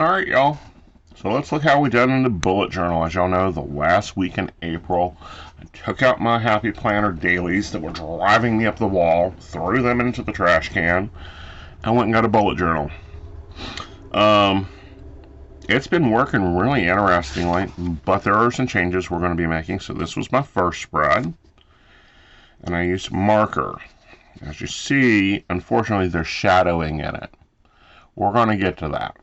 Alright, y'all. So let's look how we done in the bullet journal. As y'all know, the last week in April, I took out my Happy Planner dailies that were driving me up the wall, threw them into the trash can, and went and got a bullet journal. It's been working really interestingly, but there are some changes we're going to be making. So this was my first spread, and I used marker. As you see, unfortunately, there's shadowing in it. We're going to get to that.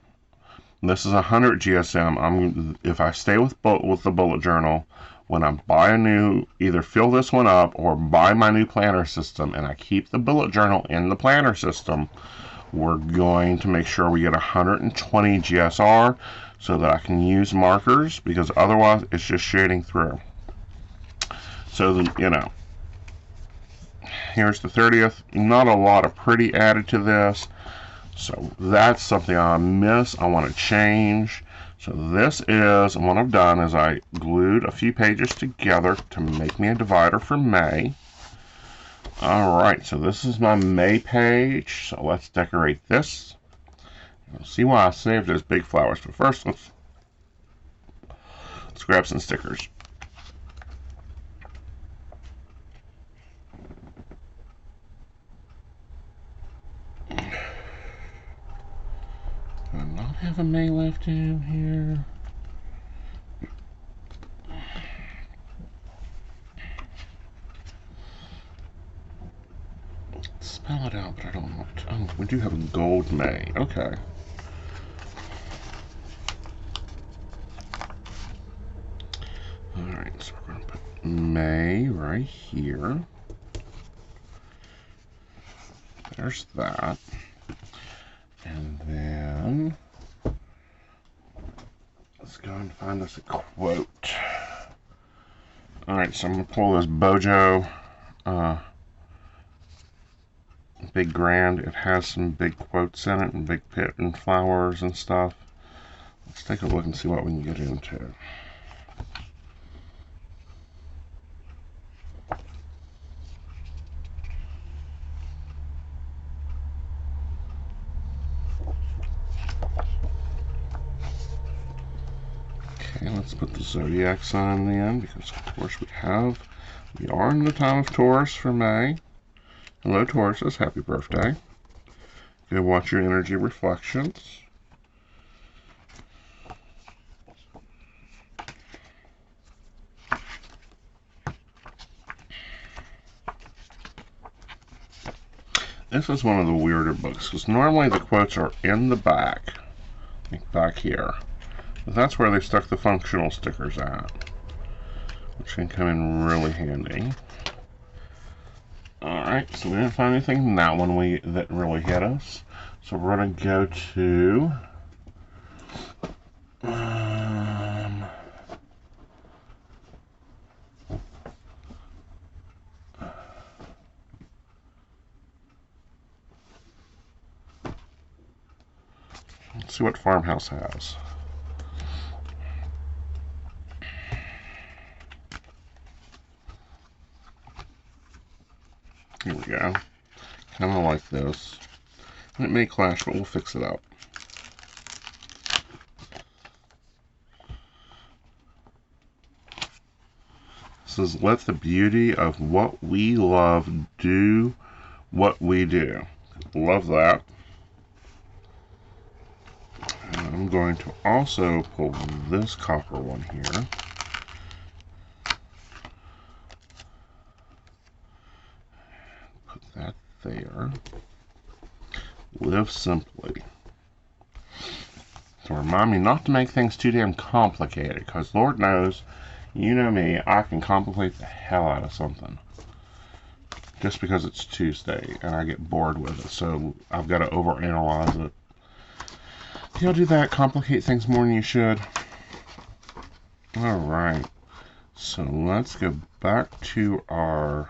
This is 100 GSM. If I stay with the bullet journal, when I buy a new, either fill this one up or buy my new planner system, and I keep the bullet journal in the planner system, we're going to make sure we get 120 GSR so that I can use markers, because otherwise it's just shading through. So, here's the 30th. Not a lot of pretty added to this. So that's something I miss. I want to change. So this is, and what I've done is I glued a few pages together to make me a divider for May. Alright, so this is my May page. So let's decorate this. You'll see why I saved those big flowers. But first, let's grab some stickers. Do I not have a May left in here? Spell it out, but I don't know. Oh, we do have a gold May. Okay. Alright, so we're going to put May right here. There's that. And then let's go and find us a quote. Alright, so I'm going to pull this Bojo Big Grand. It has some big quotes in it and big pit and flowers and stuff. Let's take a look and see what we can get into. Okay, let's put the zodiac sign in, because of course we are in the time of Taurus for May. Hello Tauruses, happy birthday. Go watch your energy reflections. This is one of the weirder books, because normally the quotes are in the back, like back here. But that's where they stuck the functional stickers at, which can come in really handy. Alright, so we didn't find anything in that one that really hit us. So we're going to go to let's see what Farmhouse has. Here we go. Kind of like this. And it may clash, but we'll fix it up. This is let the beauty of what we love do what we do. Love that. And I'm going to also pull this copper one here. Put that there. Live simply. So remind me not to make things too damn complicated, because Lord knows, you know me, I can complicate the hell out of something. Just because it's Tuesday and I get bored with it, so I've got to overanalyze it. You'll do that, complicate things more than you should. Alright, so let's go back to our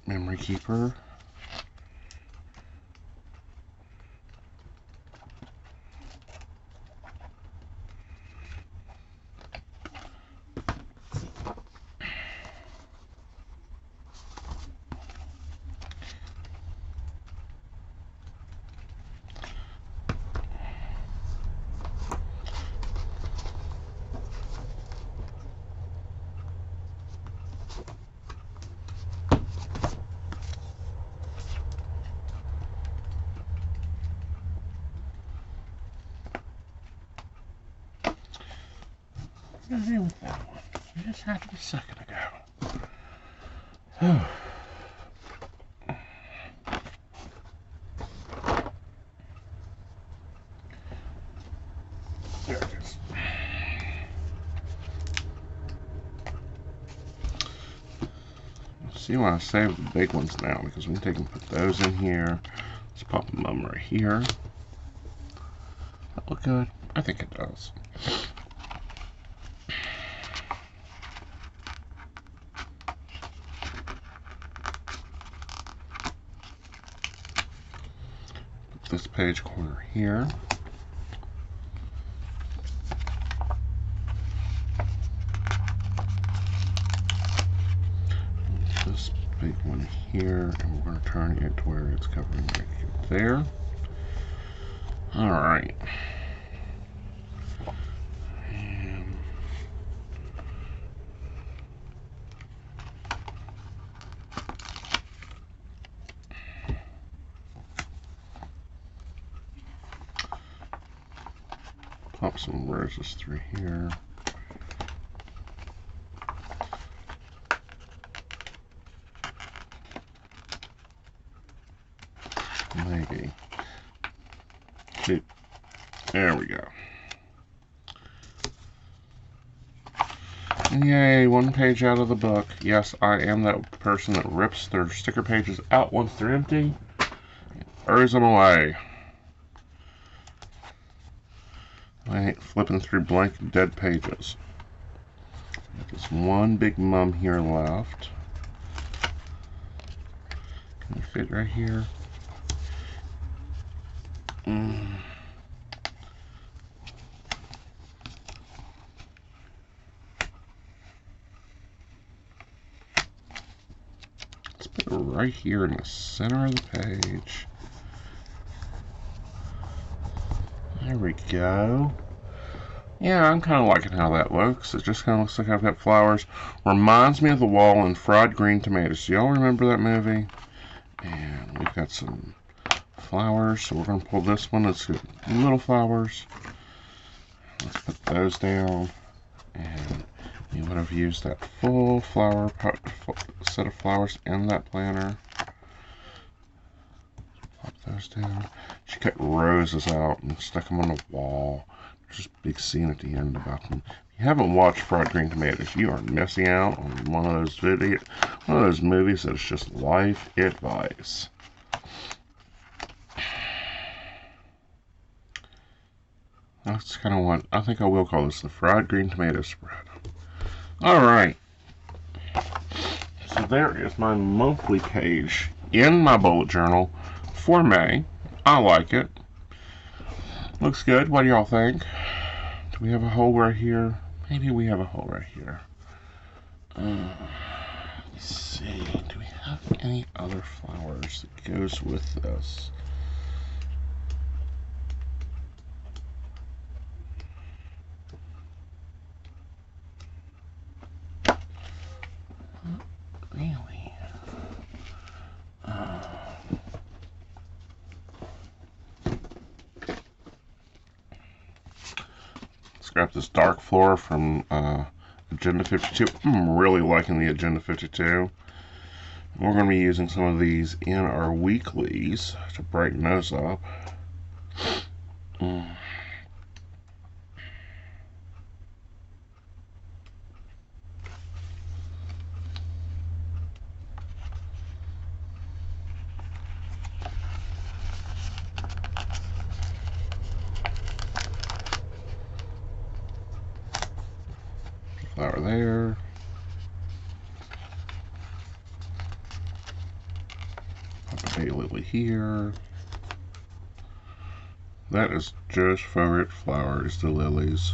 memory keeper. What did I do with that one? It just happened a second ago. There it is. See why I saved the big ones now, because we can take and put those in here. Let's pop them right here. That look good? I think it does. Put this page corner here. This big one here, and we're going to turn it to where it's covering right there. All right. And pop some roses through here. Maybe. See, there we go. Yay, one page out of the book. Yes, I am that person that rips their sticker pages out once they're empty, throws them away. I hate flipping through blank, dead pages. There's one big mum here left. Can it fit right here? Let's put it right here in the center of the page. There we go. Yeah, I'm kind of liking how that looks. It just kind of looks like I've got flowers. Reminds me of the wall in Fried Green Tomatoes. Do y'all remember that movie? And we've got some flowers, so we're going to pull this one. It's got little flowers. Let's put those down. And you would have used that full flower set of flowers in that planner. Pop those down. She cut roses out and stuck them on the wall. There's this big scene at the end about them. If you haven't watched Fried Green Tomatoes, you are missing out on one of those movies that is just life advice. That's kind of what I think I will call this, the Fried Green Tomato spread. Alright. So there is my monthly page in my bullet journal for May. I like it. Looks good. What do y'all think? Do we have a hole right here? Maybe we have a hole right here. Let's see. Do we have any other flowers that goes with this? Really? Let's grab this dark flora from Agenda 52. I'm really liking the Agenda 52. We're going to be using some of these in our weeklies to brighten those up. Flower there. Pop a daylily here. That is Joe's favorite flower, is the lilies.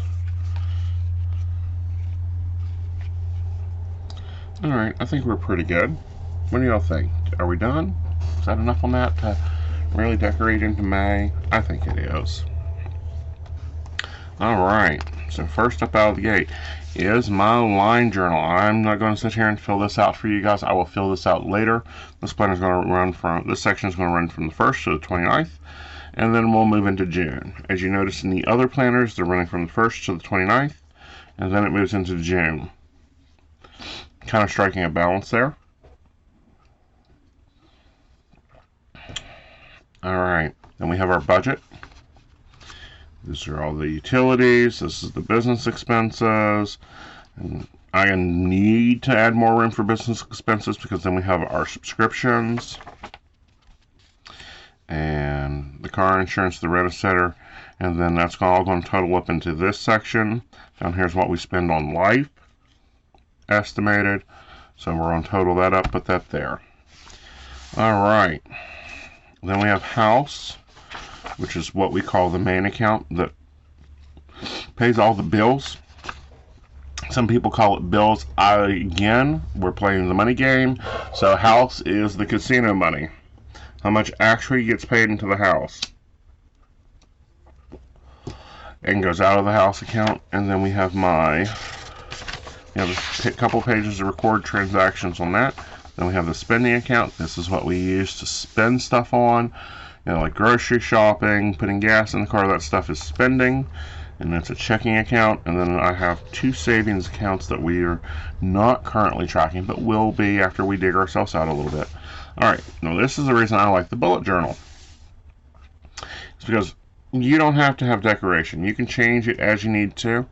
Alright, I think we're pretty good. What do y'all think? Are we done? Is that enough on that to really decorate into May? I think it is. Alright, so first up out of the gate is my line journal. I'm not going to sit here and fill this out for you guys. I will fill this out later. This section is going to run from the 1st to the 29th, and then we'll move into June. As you notice in the other planners, they're running from the 1st to the 29th, and then it moves into June. Kind of striking a balance there. Alright, then we have our budget. These are all the utilities. This is the business expenses. And I need to add more room for business expenses because then we have our subscriptions and the car insurance, the rent-a-center, and then that's all going to total up into this section. Down here's what we spend on life, estimated. So we're going to total that up, put that there. Alright. Then we have house, which is what we call the main account that pays all the bills. Some people call it bills. Again, we're playing the money game. So house is the casino money. How much actually gets paid into the house. And goes out of the house account. And then we have a couple pages to record transactions on that. Then we have the spending account. This is what we use to spend stuff on. Like grocery shopping, putting gas in the car, that stuff is spending. And that's a checking account. And then I have 2 savings accounts that we are not currently tracking, but will be after we dig ourselves out a little bit. Alright, now this is the reason I like the bullet journal. It's because you don't have to have decoration. You can change it as you need to.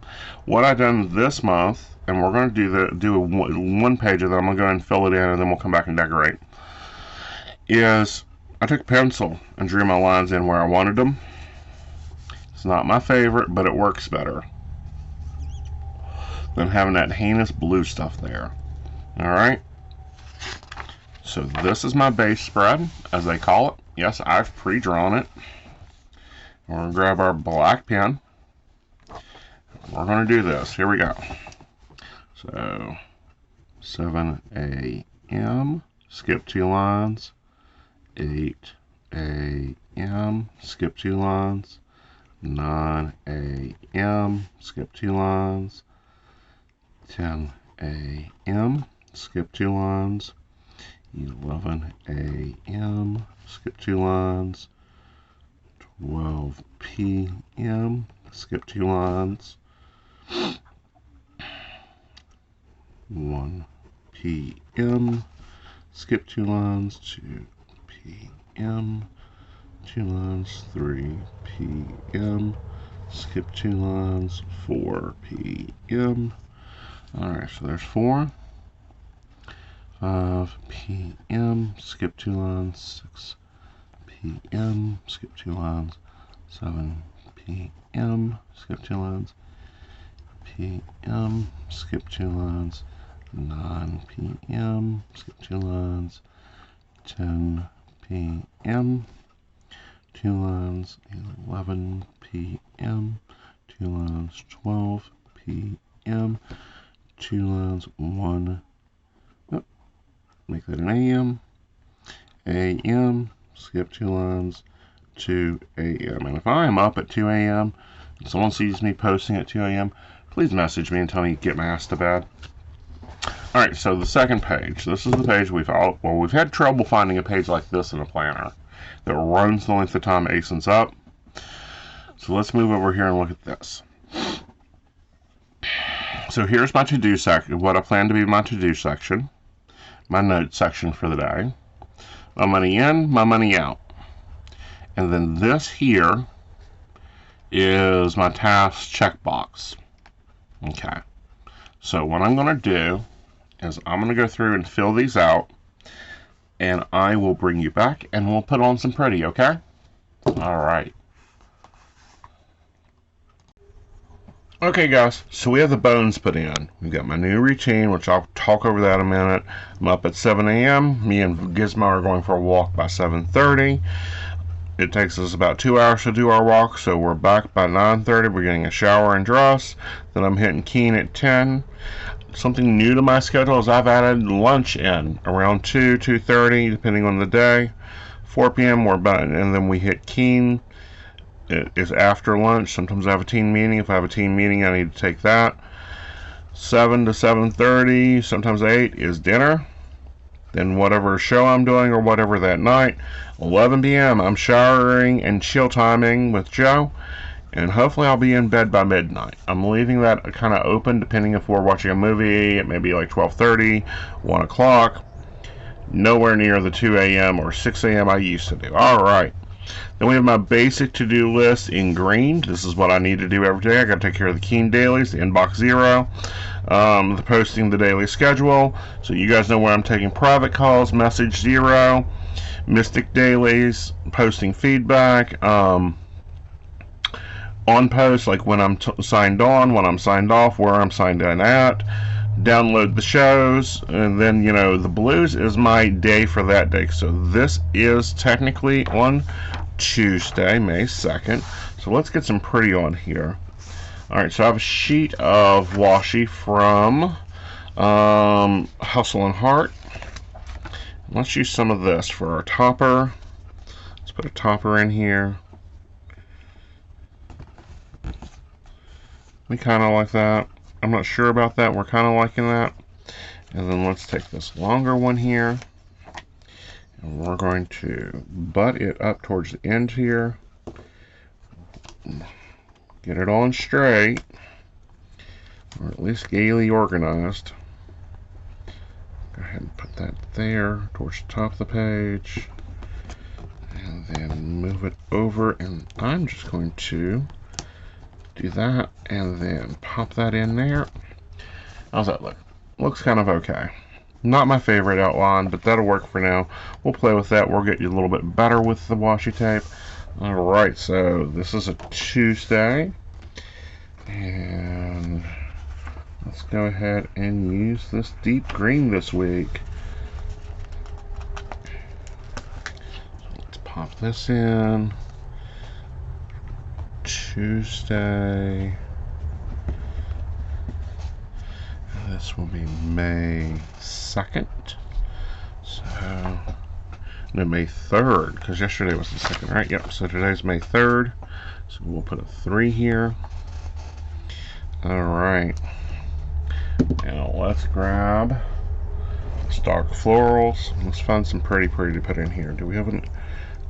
What I've done this month, and we're going to do one page of that, I'm going to go ahead and fill it in, and then we'll come back and decorate, is I took a pencil and drew my lines in where I wanted them. It's not my favorite, but it works better than having that heinous blue stuff there. Alright, so this is my base spread, as they call it. Yes, I've pre-drawn it. We're going to grab our black pen. We're going to do this. Here we go. So, 7 a.m., skip 2 lines. 8 a.m., skip 2 lines. 9 a.m., skip 2 lines. 10 a.m., skip 2 lines. 11 a.m., skip 2 lines. 12 p.m., skip 2 lines. 1 p.m., skip 2 lines. 2 p.m., 2 lines. 3 p.m., skip 2 lines. 4 p.m. Alright, so there's 4. 5 p.m., skip 2 lines. 6 p.m., skip 2 lines. 7 p.m., skip 2 lines. p.m., skip 2 lines. 9 p.m., skip 2 lines. 10 p.m., 2 lines. 11 p.m., 2 lines. 12 p.m., 2 lines. 1, make that an a.m. a.m., skip 2 lines. 2 a.m. And if I am up at 2 a.m. and someone sees me posting at 2 a.m., please message me and tell me to get my ass to bed. Alright, so the second page. This is the page we've had trouble finding a page like this in a planner that runs the length of time Aeson's up. So let's move over here and look at this. So here's my to-do section, what I plan to be my to-do section, my note section for the day. My money in, my money out. And then this here is my task checkbox. Okay. So what I'm going to do is I'm going to go through and fill these out, and I will bring you back and we'll put on some pretty, okay? Alright. Okay guys, so we have the bones put in. We've got my new routine, which I'll talk over that in a minute. I'm up at 7 a.m. Me and Gizmo are going for a walk by 7:30. It takes us about 2 hours to do our walk, so we're back by 9:30. We're getting a shower and dress. Then I'm hitting Keene at 10. Something new to my schedule is I've added lunch in around 2:30, depending on the day. 4 p.m. we're back, and then we hit Keene. It is after lunch. Sometimes I have a team meeting. If I have a team meeting, I need to take that. 7 to 7:30, sometimes 8 is dinner. Then whatever show I'm doing or whatever that night. 11 p.m. I'm showering and chill timing with Joe. and hopefully I'll be in bed by midnight. I'm leaving that kind of open depending if we're watching a movie. It may be like 12:30, 1 o'clock. Nowhere near the 2 a.m. or 6 a.m. I used to do. Alright. Then we have my basic to-do list in green. This is what I need to do every day. I got to take care of the Keen dailies, the inbox 0, the posting the daily schedule. So you guys know where I'm taking private calls, message 0, Mystic dailies, posting feedback, on posts, like when I'm signed on, when I'm signed off, where I'm signed in at, download the shows, and then, you know, the blues is my day for that day. So this is technically on Tuesday, May 2nd. So let's get some pretty on here. Alright, so I have a sheet of washi from Hustle and Heart. Let's use some of this for our topper. Let's put a topper in here. We kind of like that. I'm not sure about that. We're kind of liking that. And then let's take this longer one here. And we're going to butt it up towards the end here. Get it on straight. Or at least gaily organized. Go ahead and put that there towards the top of the page. And then move it over. And I'm just going to do that and then pop that in there. How's that look? Looks kind of okay. Not my favorite outline, but that'll work for now. We'll play with that. We'll get you a little bit better with the washi tape. Alright, so this is a Tuesday. And let's go ahead and use this deep green this week. So let's pop this in. Tuesday. This will be May 2nd. So, no, May 3rd, because yesterday was the 2nd, right? Yep, so today's May 3rd. So we'll put a 3 here. Alright. Now let's grab stock florals. Let's find some pretty to put in here. Do we have a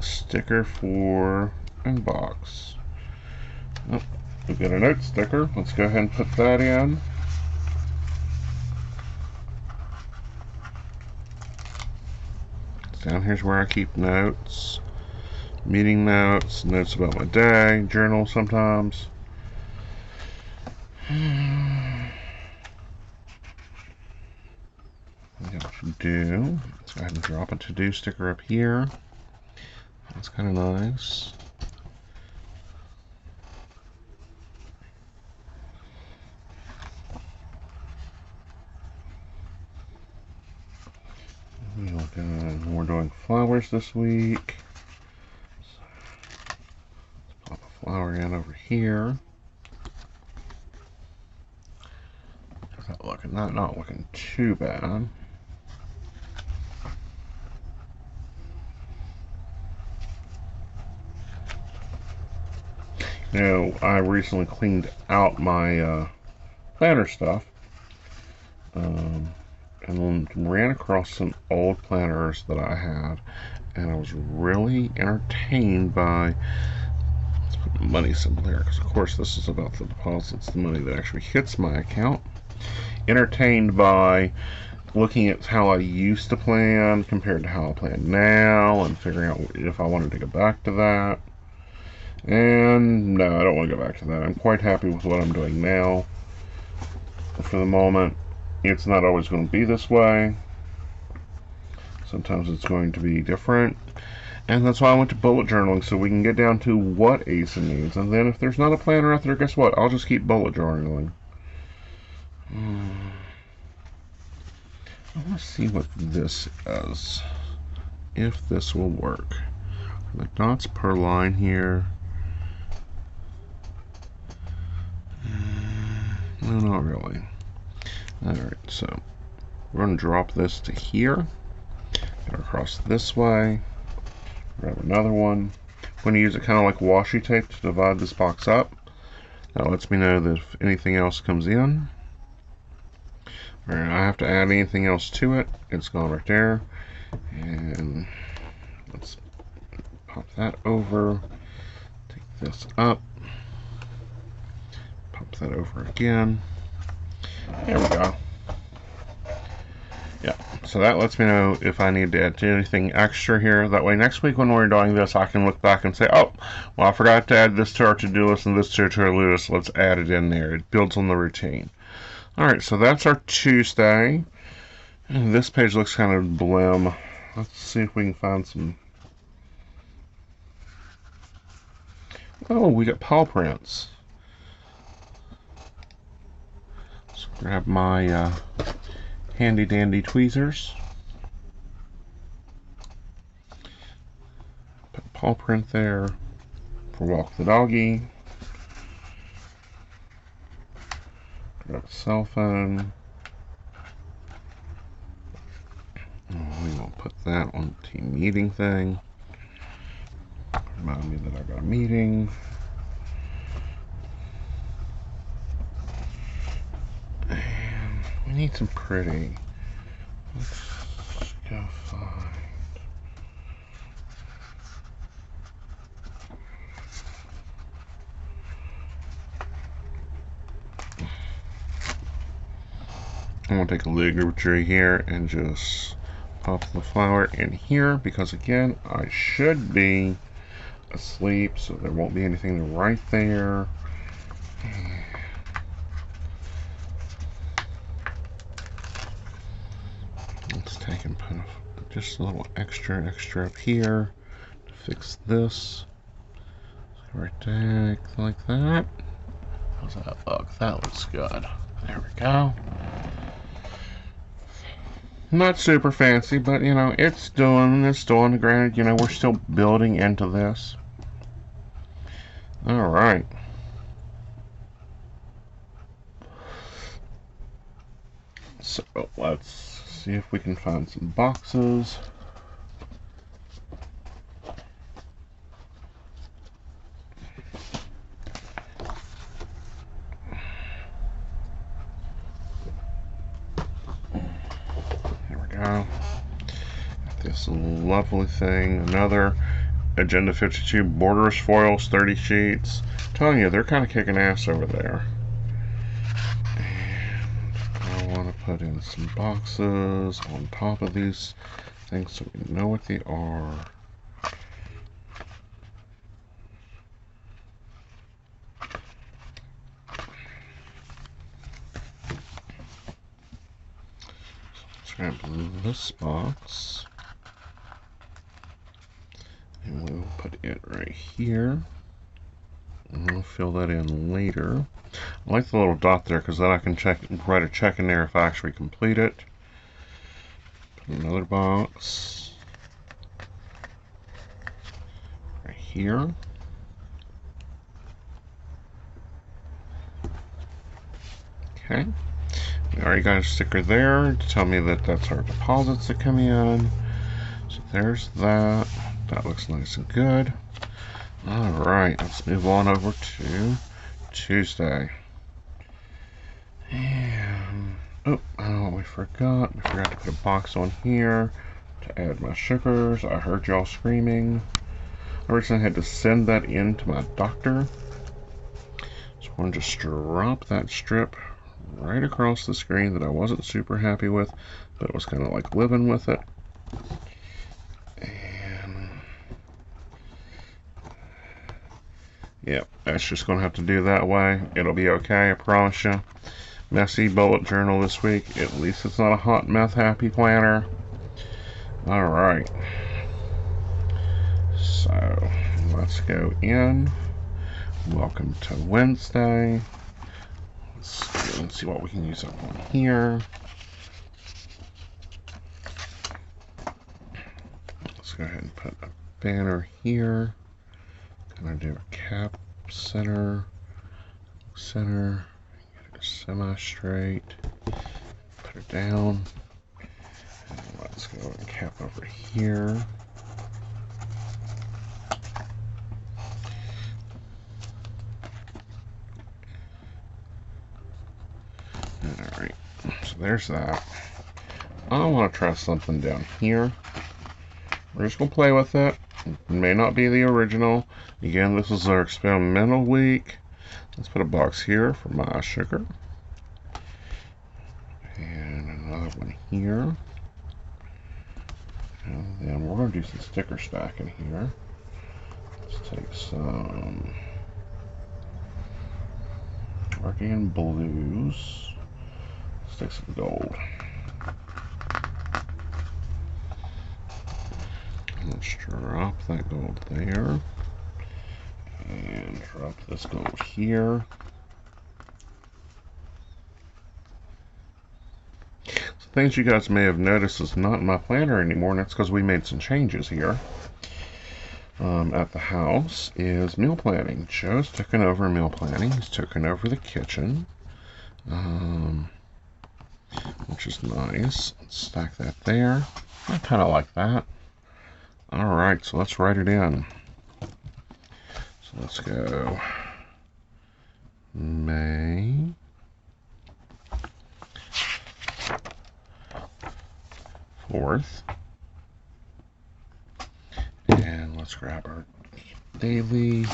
sticker for inbox? Oh, we've got a note sticker. Let's go ahead and put that in. Down here's where I keep notes. Meeting notes, notes about my day, journal sometimes. What to do. Let's go ahead and drop a to-do sticker up here. That's kind of nice. We're doing flowers this week. So let's pop a flower in over here. How's that looking? Not looking too bad. You know, I recently cleaned out my planner stuff. And ran across some old planners that I had, and I was really entertained by, let's put the money symbol here, because of course this is about the deposits, the money that actually hits my account. Entertained by looking at how I used to plan compared to how I plan now, and figuring out if I wanted to go back to that. And no, I don't want to go back to that. I'm quite happy with what I'm doing now for the moment. It's not always going to be this way. Sometimes it's going to be different. And that's why I went to bullet journaling, so we can get down to what Aeson needs. And then if there's not a planner out there, guess what? I'll just keep bullet journaling. I want to see what this is. If this will work. The dots per line here. No, not really. Alright, so we're going to drop this to here, get across this way, grab another one. I'm going to use it kind of like washi tape to divide this box up. That lets me know that if anything else comes in, or I have to add anything else to it, it's gone right there. And let's pop that over, take this up. that over again. There we go. Yeah, so that lets me know if I need to add anything extra here. That way next week when we're doing this, I can look back and say, oh, well, I forgot to add this to our to-do list and this to our to-do list. Let's add it in there. It builds on the routine. All right, so that's our Tuesday. And this page looks kind of blim. Let's see if we can find some. Oh, we got paw prints. Let's grab my handy dandy tweezers. Put a paw print there for Walk the Doggy. Grab a cell phone. We will put that on the team meeting thing. Remind me that I got a meeting. And we need some pretty. Let's go find. I'm going to take a ligature here and just pop the flower in here because, again, I should be asleep, so there won't be anything right there. Let's take and put just a little extra up here to fix this. Right there, like that. How's that look? That looks good. There we go. Not super fancy, but you know, it's doing. Granted, you know, we're still building into this. All right. So let's see if we can find some boxes. This lovely thing, another Agenda 52 Borderless Foils 30 sheets. I'm telling you, they're kind of kicking ass over there. And I want to put in some boxes on top of these things so we know what they are. Let's grab this box. And we'll put it right here. And we'll fill that in later. I like the little dot there because then I can write a check in there if I actually complete it. Put another box right here. Okay. We already got a sticker there to tell me that that's our deposits that come in. So there's that. That looks nice and good. Alright, let's move on over to Tuesday. And, oh, I know what we forgot. We forgot to put a box on here to add my sugars. I heard y'all screaming. I originally had to send that in to my doctor. So I'm going to just drop that strip right across the screen that I wasn't super happy with, but it was kind of like living with it. Yep, that's just going to have to do that way. It'll be okay, I promise you. Messy bullet journal this week. At least it's not a hot meth happy planner. Alright. So, let's go in. Welcome to Wednesday. Let's go and see what we can use up on here. Let's go ahead and put a banner here. I'm going to do a cap, center, get it semi-straight, put it down, and let's go and cap over here. Alright, so there's that. I want to try something down here. We're just going to play with it. It may not be the original. Again, this is our experimental week. Let's put a box here for my sugar. And another one here. And then we're going to do some sticker stacking here. Let's take some Arcane blues. Let's take some gold. Let's drop that gold there. And drop this gold here. So things you guys may have noticed is not in my planner anymore, and that's because we made some changes here. At the house is meal planning. Joe's taken over meal planning. He's taken over the kitchen, which is nice. Let's stack that there. I kind of like that. Alright, so let's write it in. So let's go May 4th. And let's grab our daily.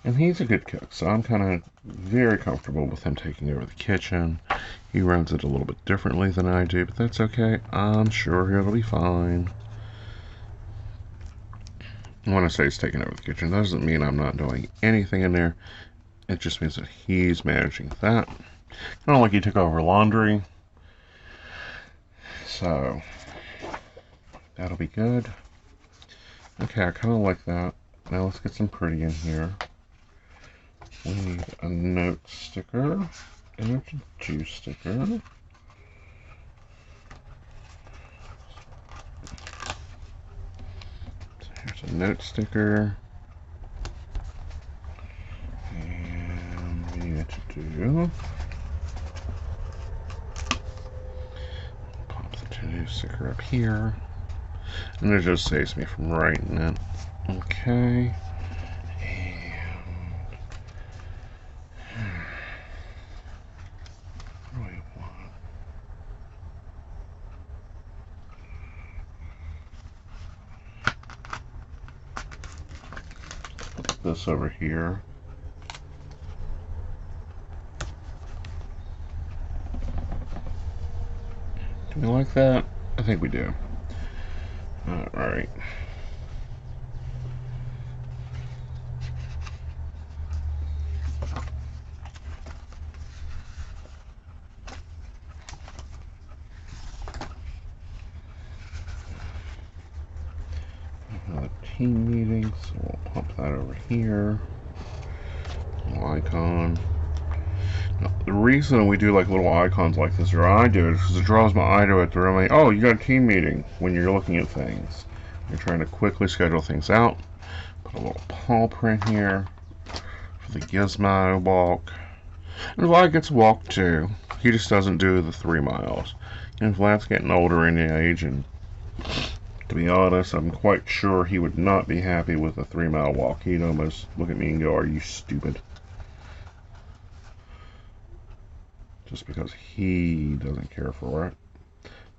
And he's a good cook, so I'm kind of very comfortable with him taking over the kitchen. He runs it a little bit differently than I do, but that's okay. I'm sure it'll be fine. When I say he's taking over the kitchen, that doesn't mean I'm not doing anything in there. It just means that he's managing that. Kind of like he took over laundry. So that'll be good. Okay, I kind of like that. Now let's get some pretty in here. We need a note sticker and a juice sticker. So here's a note sticker. And we need to do pop the juice sticker up here. And it just saves me from writing it. Okay. This over here. Do we like that? I think we do. Alright. Another team meeting, so we'll pump that over here. Little icon. Now, the reason we do like little icons like this, or I do it, is because it draws my eye to it. They're like, oh, you got a team meeting when you're looking at things. You're trying to quickly schedule things out. Put a little paw print here for the Gizmo walk. And Vlad gets a walk too. He just doesn't do the 3 miles. And Vlad's getting older in age, and to be honest, I'm quite sure he would not be happy with a 3-mile walk. He'd almost look at me and go, are you stupid? Just because he doesn't care for it.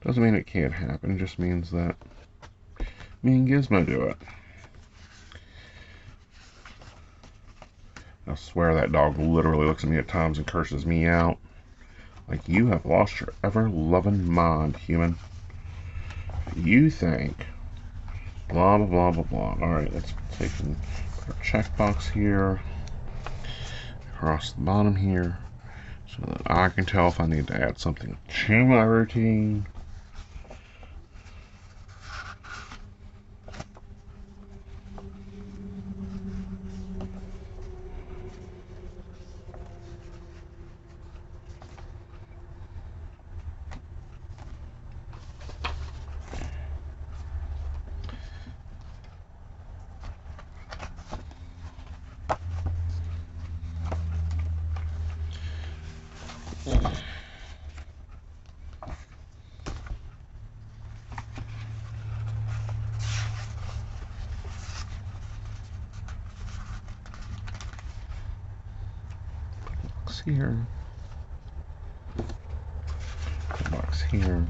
Doesn't mean it can't happen. It just means that me and Gizmo do it. I swear that dog literally looks at me at times and curses me out. Like, you have lost your ever-loving mind, human. You think. Blah, blah, blah, blah, blah. Alright, let's take our checkbox here. Across the bottom here. So that I can tell if I need to add something to my routine. Here, box here,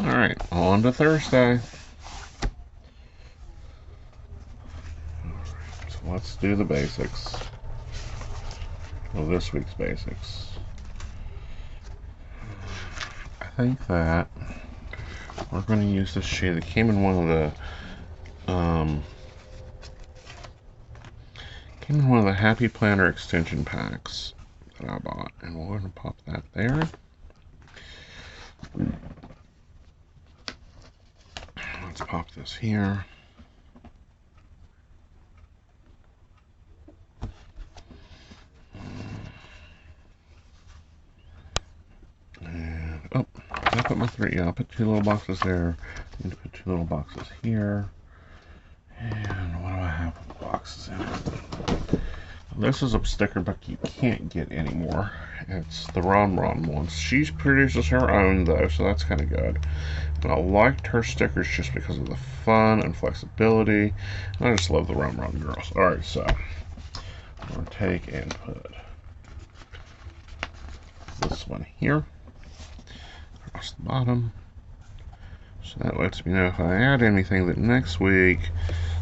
Alright, on to Thursday. So let's do the basics. Well, this week's basics. I think that we're going to use this shade that came in one of the Happy Planner extension packs that I bought, and we're going to pop that there. Let's pop this here. And, oh, did I put my three? Yeah, I'll put two little boxes there. I need to put two little boxes here. And what do I have with boxes in? This is a sticker book you can't get anymore. It's the Ron one. She produces her own though, so that's kind of good. And I liked her stickers just because of the fun and flexibility. I just love the Ron girls. Alright, so I'm going to take and put this one here across the bottom. So that lets me know if I add anything that next week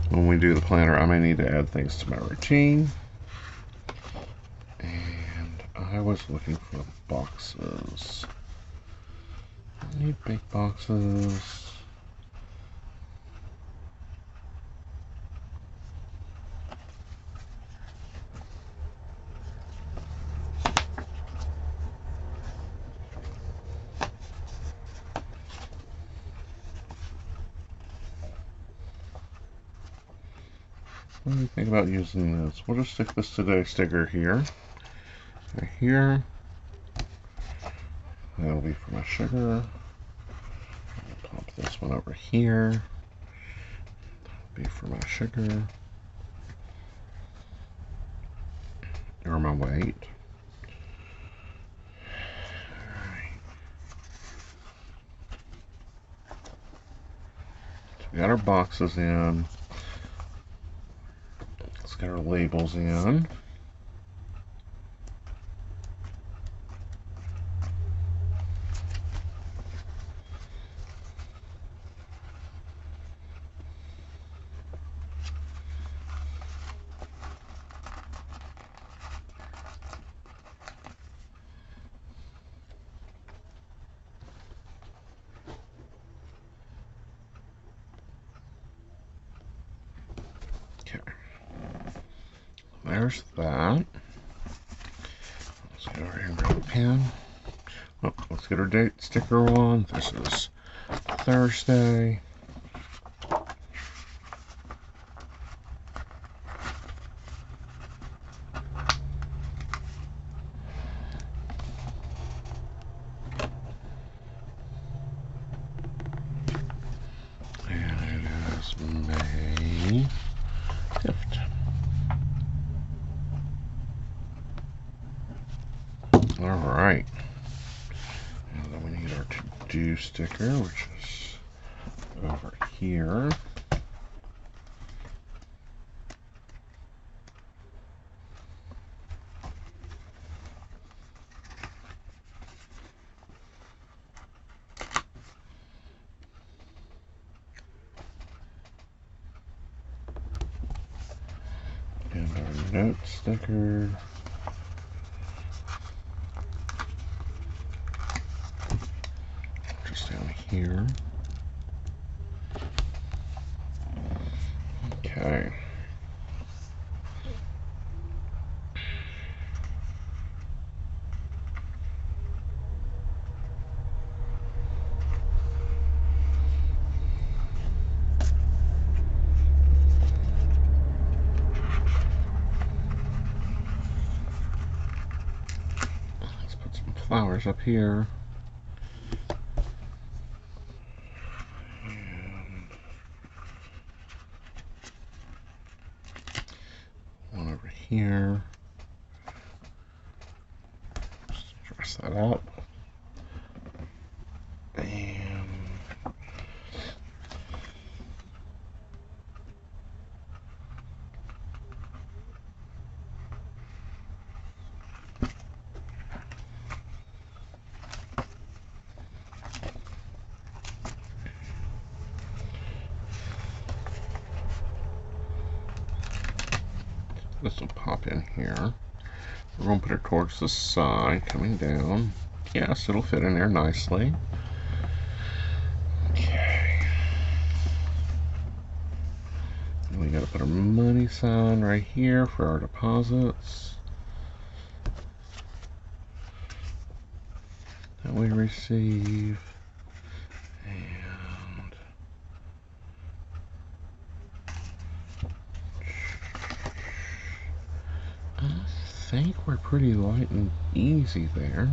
when we do the planner I may need to add things to my routine. And I was looking for boxes. I need big boxes. What do you think about using this? We'll just stick this today sticker here. Right here. That'll be for my sugar. I'll pop this one over here. That'll be for my sugar. Or my weight. Alright. So we got our boxes in. Let's get our labels in. There's that. Let's go over here and grab a pen. Oh, let's get our date sticker on. This is Thursday. And it is May 5th. Alright, and then we need our to-do sticker, which is over here. And our note sticker. Down here. Okay. Let's put some flowers up here. Here. Just dress that up. And This will pop in here. We're going to put it towards the side, coming down. Yes, it'll fit in there nicely. Okay. And we got to put a money sign right here for our deposits that we receive. And I think we're pretty light and easy there.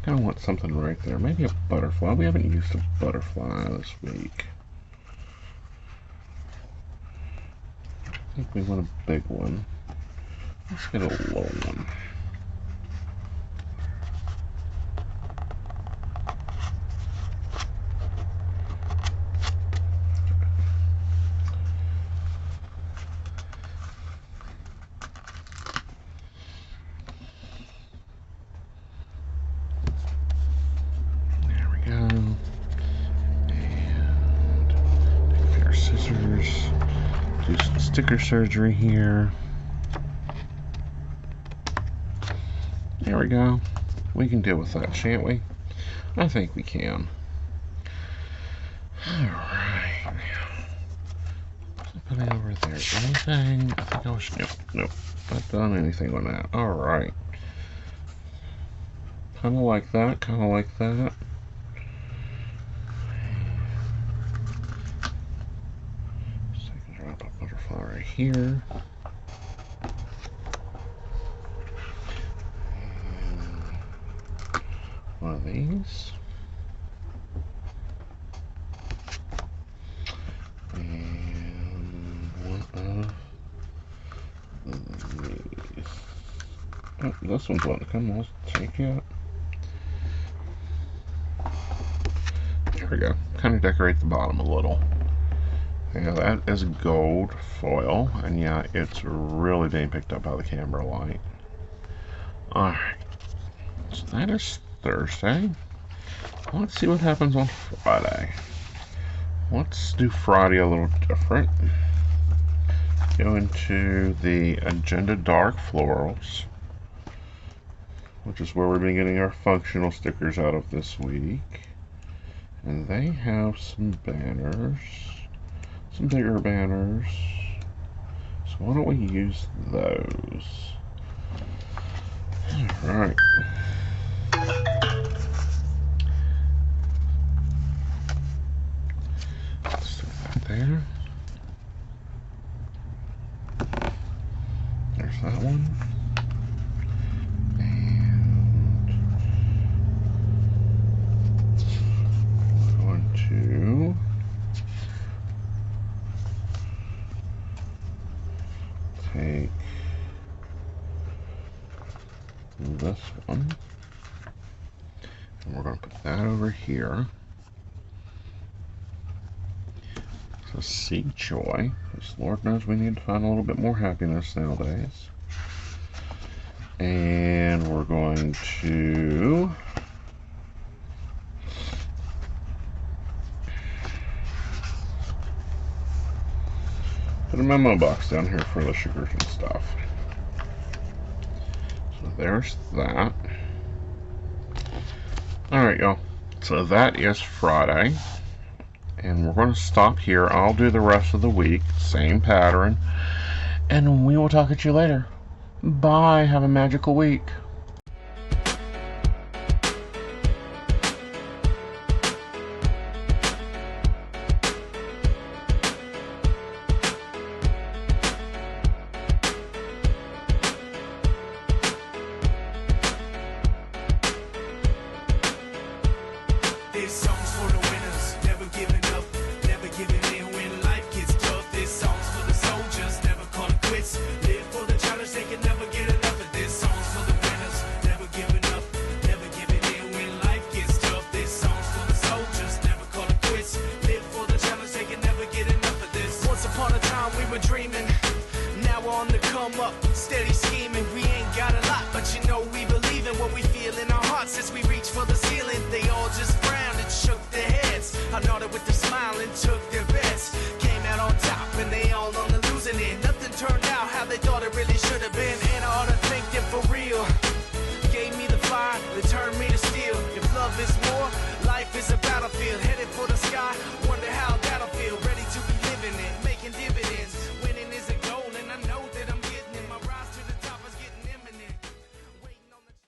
Kind of want something right there. Maybe a butterfly. We haven't used a butterfly this week. I think we want a big one. Let's get a low one. Do some sticker surgery here. There we go. We can deal with that, shan't we? I think we can. Alright. Put it over there. Anything? I think I was... Nope. Not done anything on that. Alright. Kind of like that. Kind of like that. Right here. And one of these. And one of these. Oh, this one's wanting to come. I'll take it. There we go. Kind of decorate the bottom a little. Yeah, that is gold foil, and yeah, it's really being picked up by the camera light. Alright, so that is Thursday. Let's see what happens on Friday. Let's do Friday a little different. Go into the Agenda Dark Florals, which is where we've been getting our functional stickers out of this week. And they have some banners. Some bigger banners. So why don't we use those? Alright. Stick that there. There's that one. And we're going to take this one, and we're going to put that over here. So seek joy, because Lord knows we need to find a little bit more happiness nowadays. And we're going to put a memo box down here for the sugars and stuff. So there's that. Alright, y'all. So that is Friday. And we're going to stop here. I'll do the rest of the week. Same pattern. And we will talk at you later. Bye. Have a magical week.